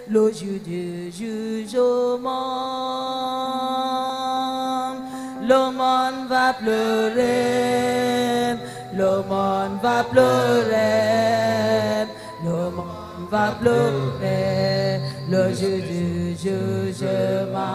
le jour du jugement. Le monde va pleurer, le monde va pleurer, le monde va pleurer, le jour du jugement.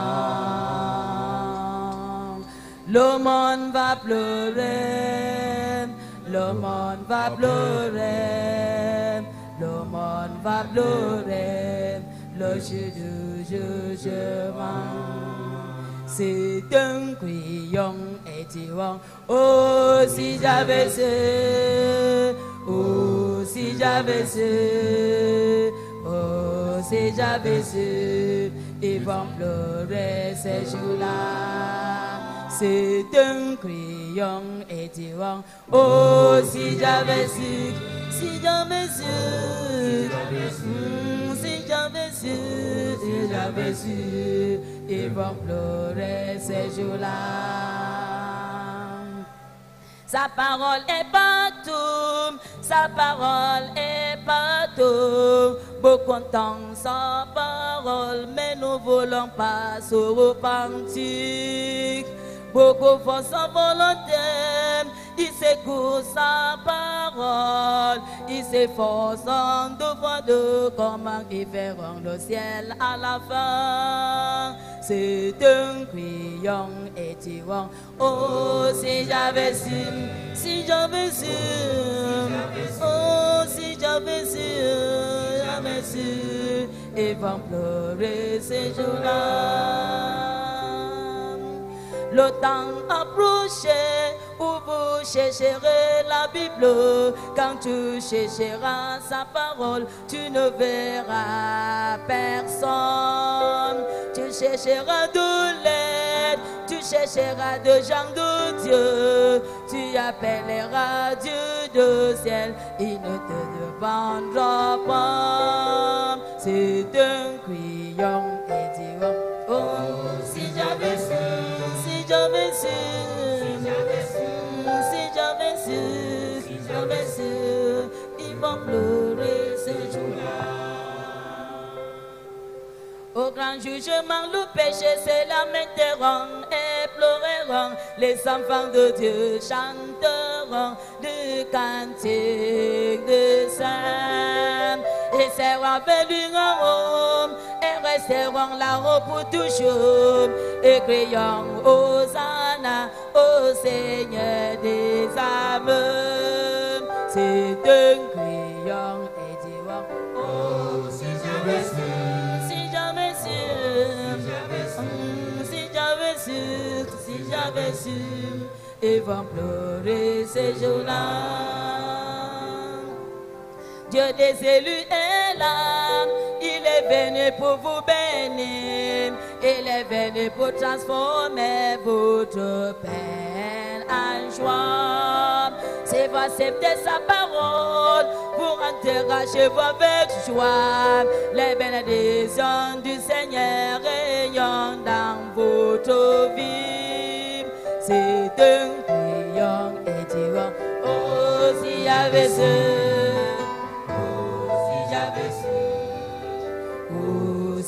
Le monde va pleurer, le monde va pleurer, le monde va pleurer, le jour du jugement. C'est un crayon et tirant. Oh, si j'avais su, oh, si j'avais su, oh, si j'avais su, ils vont pleurer ces jours-là. C'est un crayon et tirant. Oh, si j'avais su, si j'avais su, si j'avais su, si j'avais su, ils vont pleurer ces jours-là. Sa parole est partout, sa parole est partout. Beaucoup entendent sa parole, mais nous voulons pas se repentir. Beaucoup font sa volonté, ils s'écoutent sa parole, ils s'efforcent devant de comment ils verront le ciel à la fin. C'est un crayon et tirant. Oh, si j'avais su, si j'avais su, oh, si j'avais su, ils vont pleurer ces jours-là. Le temps approché où vous chercherez la Bible. Quand tu chercheras sa parole, tu ne verras personne. Tu chercheras de l'aide, tu chercheras de gens de Dieu. Tu appelleras Dieu de ciel, il ne te demandera pas. C'est un crayon et tirant. Oh, si j'avais su, si j'avais su, si j'avais su, si j'avais su, ils vont pleurer ces jours-là. Au grand jugement, le péché se lamenteront et pleureront. Les enfants de Dieu chanteront des cantiques de saints. Et seront béniront et resteront là-haut pour toujours. Et crions Hosanna au Seigneur des âmes. C'est un criant et diront, oh, si j'avais su, si j'avais su, si j'avais su, si j'avais su, ils vont pleurer ces jours-là. Dieu des élus est là, il est venu pour vous bénir, il est venu pour transformer votre peine en joie. Si vous acceptez sa parole, vous rentrerez chez vous avec joie. Les bénédictions du Seigneur rayonnent dans votre vie. C'est un crayon et tirant, oh, si j'avais su.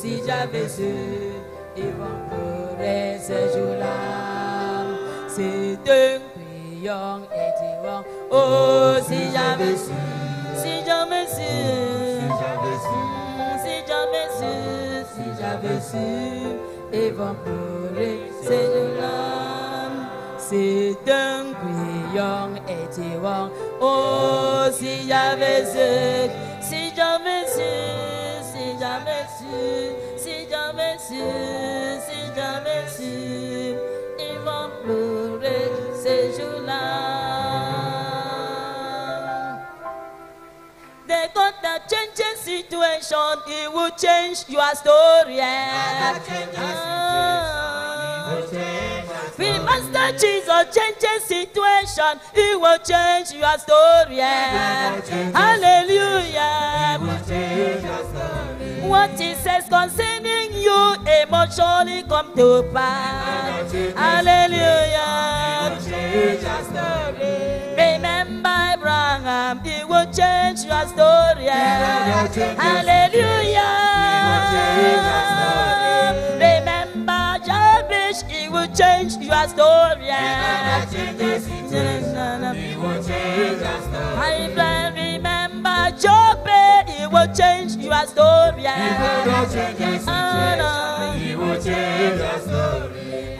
Si j'avais su, ils vont pleurer ces jours-là. C'est un crayon et tirant. Oh, si j'avais su, si j'avais su, si j'avais su, si j'avais su, ils vont pleurer ces jours-là. C'est un crayon et tirant. Oh, si j'avais su, si j'avais su, si j'avais su, si j'avais su, si j'avais su, ils vont pleurer ces jours-là. They got that change situation, it will change your story. We Master Jesus changes situation, He will change your story. Hallelujah. What He says concerning you, it must surely come to pass. Hallelujah. Remember Abraham, He will change your story. Hallelujah. Remember Jabez, he will change your story. My friend, remember Job, he will change your story.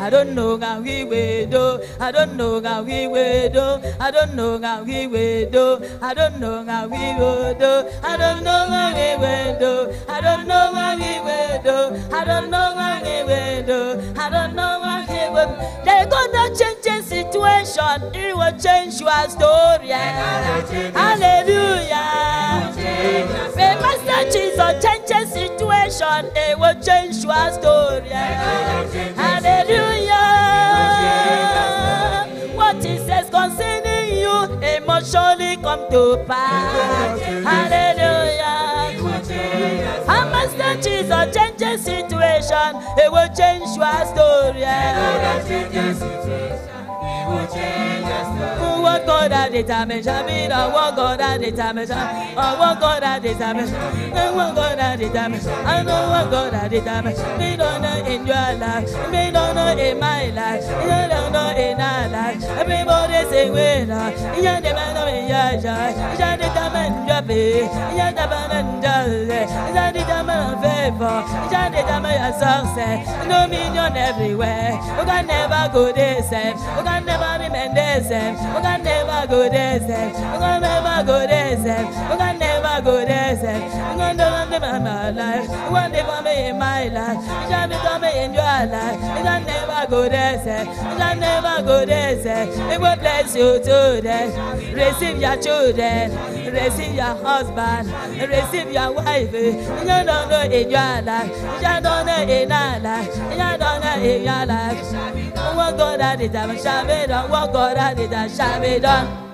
I don't know how he will do. I don't know how he will do. I don't know how he will do. I don't know how he will do. I don't know how he will do. I don't know how he will do. I don't know how he will do. I don't know how he will. They're gonna change the situation. He will change your story. Hallelujah. The Master Jesus change the situation. He will change your story. Hallelujah. What he says concerning you, it must surely come to pass. Hallelujah. And Master Jesus change the situation, it will change your story. What God at the time is having, what God at the time is having, what God at the time is, what God at the time is, I know what God at the time is. We don't know in your life, we don't know in my life, we don't know in our life. Everybody say winner, you're the man of your joy, you're the diamond jockey, you're the man of justice, you're the diamond of favor, you're the diamond of success. Dominion everywhere, we can never go the same, we can never remain the same, we can never go the same, we can never go the same, we can never go the same. We can never live my life, we can never be in my life, we can become in your life, we can never go the same, we can never go the same. We will bless you today, receive your children, receive your husband, receive your wife. You don't know in your life, you don't know in our life, you don't know in your life. What God had it done, shall be done. What God had it done, shall be done.